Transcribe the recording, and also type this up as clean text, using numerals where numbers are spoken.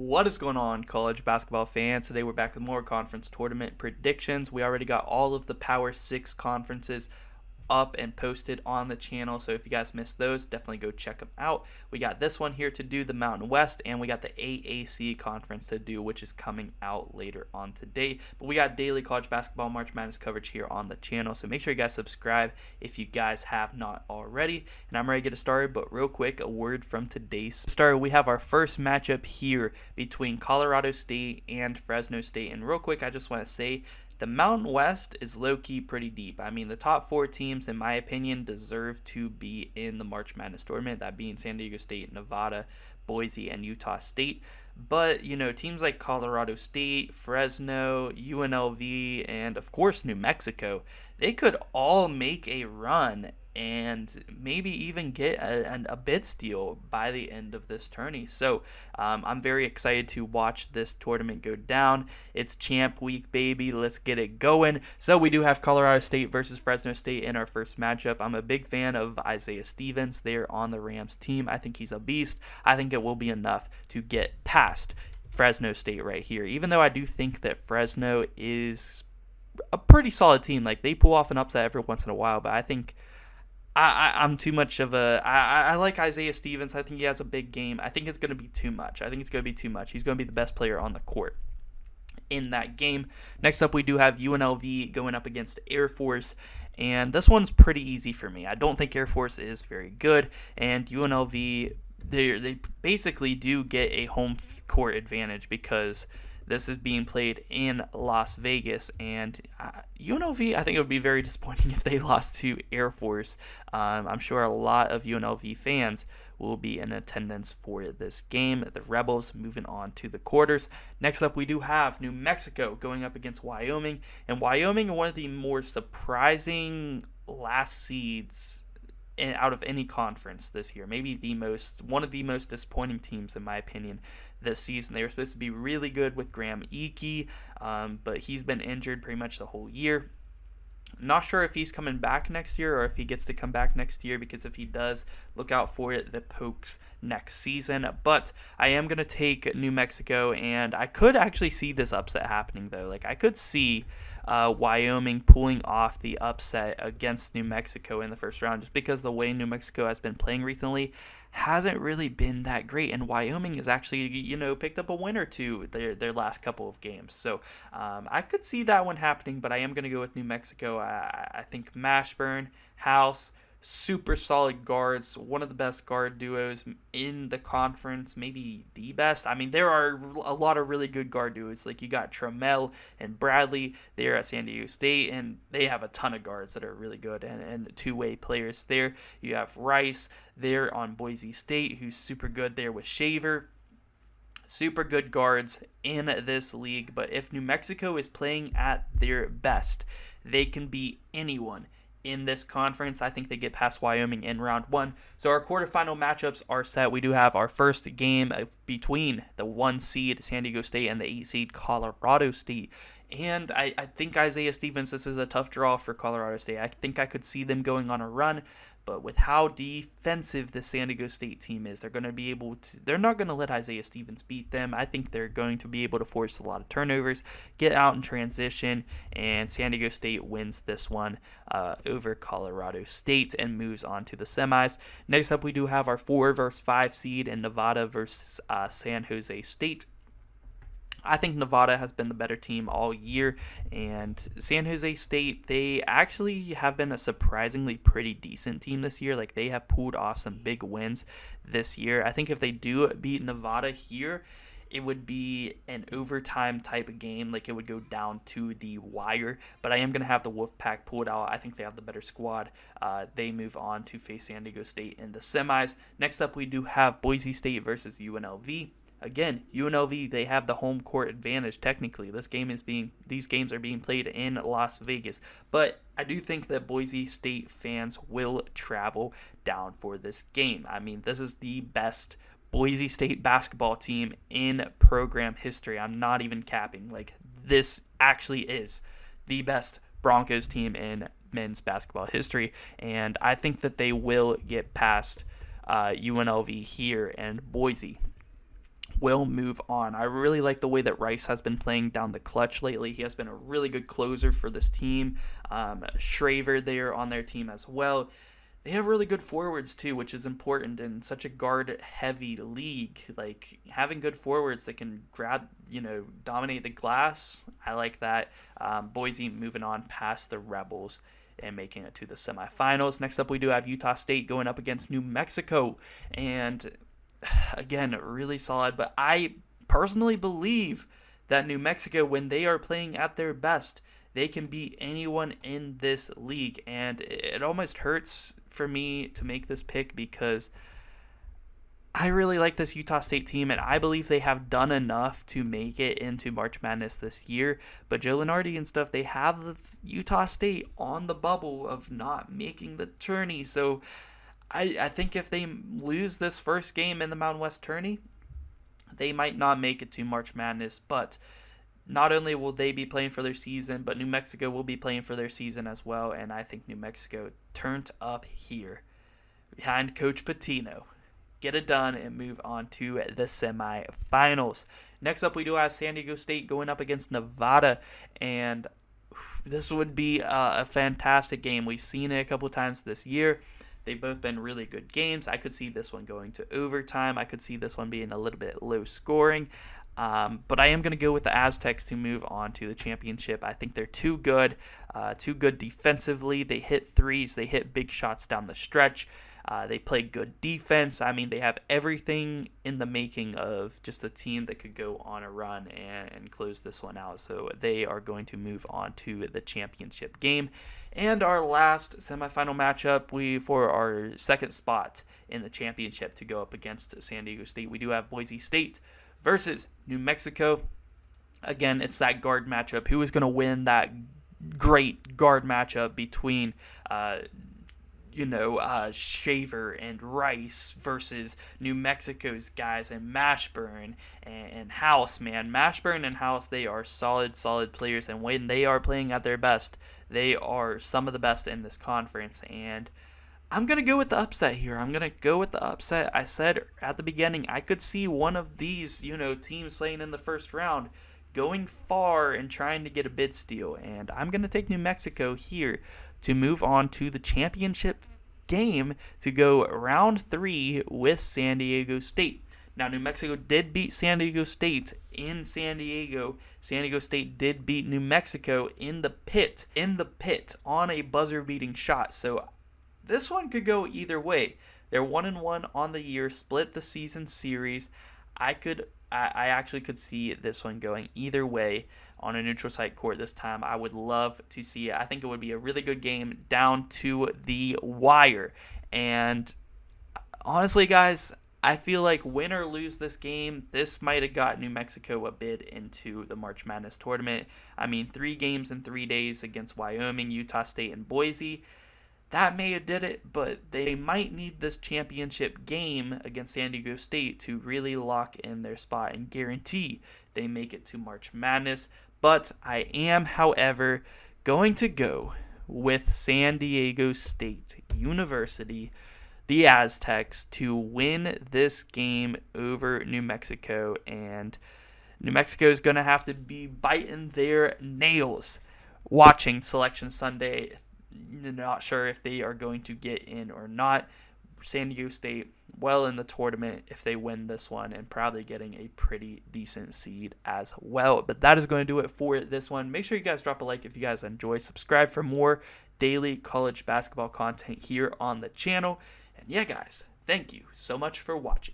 What is going on, college basketball fans? Today we're back with more conference tournament predictions. We already got all of the Power 6 conferences up and posted on the channel, so if you guys missed those, definitely go check them out. We got this one here to do, the Mountain West, and we got the AAC conference to do, which is coming out later on today. But we got daily college basketball March Madness coverage here on the channel, so make sure you guys subscribe if you guys have not already. And I'm ready to get started, but real quick, a word from today's start. We have our first matchup here between Colorado State and Fresno State, and real quick, I just want to say the Mountain West is low-key pretty deep. I mean, the top 4 teams, in my opinion, deserve to be in the March Madness tournament, that being San Diego State, Nevada, Boise, and Utah State. But, teams like Colorado State, Fresno, UNLV, and, of course, New Mexico, they could all make a run and maybe even get a bid steal by the end of this tourney. So I'm very excited to watch this tournament go down. It's champ week, baby. Let's get it going. So we do have Colorado State versus Fresno State in our first matchup. I'm a big fan of Isaiah Stevens there on the Rams team. I think he's a beast. I think it will be enough to get past Fresno State right here, even though I do think that Fresno is a pretty solid team. Like, they pull off an upset every once in a while, but I think I'm too much of a. I like Isaiah Stevens. I think he has a big game. I think it's going to be too much. He's going to be the best player on the court in that game. Next up, we do have UNLV going up against Air Force, and this one's pretty easy for me. I don't think Air Force is very good, and UNLV, they basically do get a home court advantage because this is being played in Las Vegas, and UNLV, I think it would be very disappointing if they lost to Air Force. I'm sure a lot of UNLV fans will be in attendance for this game. The Rebels moving on to the quarters. Next up, we do have New Mexico going up against Wyoming, and Wyoming are one of the more surprising last seeds out of any conference this year. Maybe one of the most disappointing teams, in my opinion, this season. They were supposed to be really good with Graham Ike, but he's been injured pretty much the whole year. Not sure if he's coming back next year or if he gets to come back next year, because if he does, look out for the Pokes next season. But I am going to take New Mexico, and I could actually see this upset happening, though. Like, I could see Wyoming pulling off the upset against New Mexico in the first round, just because the way New Mexico has been playing recently hasn't really been that great, and Wyoming has actually, picked up a win or two their last couple of games. So I could see that one happening, but I am going to go with New Mexico. I think Mashburn, House, super solid guards, one of the best guard duos in the conference, maybe the best. I mean, there are a lot of really good guard duos. Like, you got Trammell and Bradley there at San Diego State, and they have a ton of guards that are really good and two-way players there. You have Rice there on Boise State, who's super good there with Shaver. Super good guards in this league, but if New Mexico is playing at their best, they can beat anyone in this conference. I think they get past Wyoming in round 1. So our quarterfinal matchups are set. We do have our first game between the 1 seed San Diego State and the 8 seed Colorado State. And I think Isaiah Stevens, this is a tough draw for Colorado State. I think I could see them going on a run, but with how defensive the San Diego State team is, they're not going to let Isaiah Stevens beat them. I think they're going to be able to force a lot of turnovers, get out in transition, and San Diego State wins this one over Colorado State and moves on to the semis. Next up, we do have our 4 versus 5 seed in Nevada versus San Jose State. I think Nevada has been the better team all year, and San Jose State, they actually have been a surprisingly pretty decent team this year. Like, they have pulled off some big wins this year. I think if they do beat Nevada here, it would be an overtime type of game. Like, it would go down to the wire, but I am going to have the Wolfpack pull it out. I think they have the better squad. They move on to face San Diego State in the semis. Next up, we do have Boise State versus UNLV. Again, UNLV, they have the home court advantage technically. These games are being played in Las Vegas, but I do think that Boise State fans will travel down for this game. I mean, this is the best Boise State basketball team in program history. I'm not even capping. Like, this actually is the best Broncos team in men's basketball history, and I think that they will get past UNLV here and Boise. will move on. I really like the way that Rice has been playing down the clutch lately. He has been a really good closer for this team. Shraver there on their team as well. They have really good forwards too, which is important in such a guard-heavy league. Like having good forwards that can dominate the glass. I like that. Boise moving on past the Rebels and making it to the semifinals. Next up, we do have Utah State going up against New Mexico, and again, really solid. But I personally believe that New Mexico, when they are playing at their best, they can beat anyone in this league. And it almost hurts for me to make this pick because I really like this Utah State team, and I believe they have done enough to make it into March Madness this year. But Joe Lunardi and stuff, they have the Utah State on the bubble of not making the tourney. So I think if they lose this first game in the Mountain West tourney, they might not make it to March Madness. But not only will they be playing for their season, but New Mexico will be playing for their season as well. And I think New Mexico turned up here behind Coach Pitino. Get it done and move on to the semifinals. Next up, we do have San Diego State going up against Nevada, and this would be a fantastic game. We've seen it a couple times this year. They've both been really good games. I could see this one going to overtime. I could see this one being a little bit low scoring. But I am going to go with the Aztecs to move on to the championship. I think they're too good defensively. They hit threes. They hit big shots down the stretch. They play good defense. I mean, they have everything in the making of just a team that could go on a run and close this one out. So they are going to move on to the championship game. And our last semifinal matchup, for our second spot in the championship to go up against San Diego State, we do have Boise State versus New Mexico. Again, it's that guard matchup. Who is going to win that great guard matchup between Shaver and Rice versus New Mexico's guys and Mashburn and House, man. Mashburn and House, they are solid players, and when they are playing at their best, they are some of the best in this conference. And I'm going to go with the upset here. I said at the beginning, I could see one of these, teams playing in the first round going far and trying to get a bid steal. And I'm going to take New Mexico here to move on to the championship game to go round 3 with San Diego State. Now, New Mexico did beat San Diego State in San Diego. San Diego State did beat New Mexico in the pit on a buzzer-beating shot. So this one could go either way. They're 1-1 on the year, split the season series. I actually could see this one going either way on a neutral site court this time. I would love to see it. I think it would be a really good game down to the wire. And honestly, guys, I feel like win or lose this game, this might have got New Mexico a bid into the March Madness tournament. I mean, 3 games in 3 days against Wyoming, Utah State, and Boise. That may have did it, but they might need this championship game against San Diego State to really lock in their spot and guarantee they make it to March Madness. But I am, however, going to go with San Diego State University, the Aztecs, to win this game over New Mexico. And New Mexico is going to have to be biting their nails watching Selection Sunday. Not sure if they are going to get in or not. San Diego State well in the tournament if they win this one, and probably getting a pretty decent seed as well. But that is going to do it for this one. Make sure you guys drop a like if you guys enjoy. Subscribe for more daily college basketball content here on the channel. And yeah, guys, thank you so much for watching.